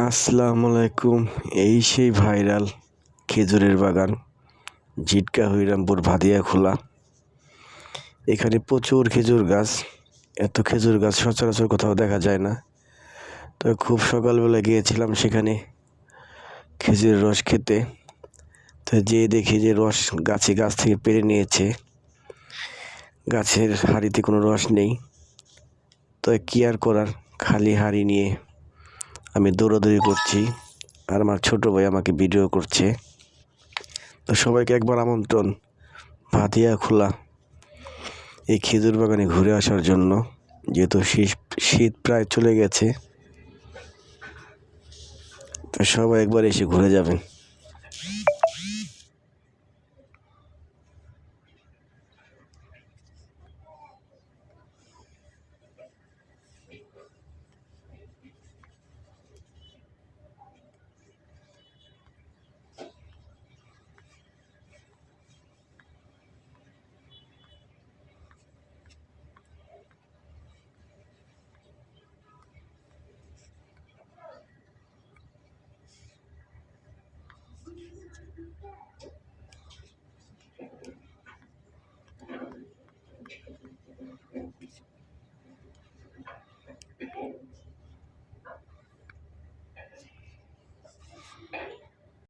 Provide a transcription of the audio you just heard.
আসসালামু আলাইকুম। এই সেই ভাইরাল খেজুরের বাগান জিটকা হরিরামপুর ভাদিয়াখোলা। এখানে প্রচুর খেজুর গাছ। এত খেজুর গাছ সচরাচর কোথাও দেখা যায় না। তো খুব সকালবেলা গিয়েছিলাম সেখানে খেজুরের রস খেতে। তো যেয়ে দেখি যে রস গাছ থেকে পেড়ে নিয়েছে, গাছের হাঁড়িতে কোনো রস নেই। তো কি আর করার, খালি হাঁড়ি নিয়ে আমি দৌড়াদৌড়ি করছি, আর আমার ছোট ভাই আমাকে ভিডিও করছে। তো সবাইকে একবার আমন্ত্রণ ভাদিয়াখোলা এই খেজুর বাগানে ঘুরে আসার জন্য, যেহেতু শীত প্রায় চলে গেছে। তো সবাই একবার এসে ঘুরে যাবেন।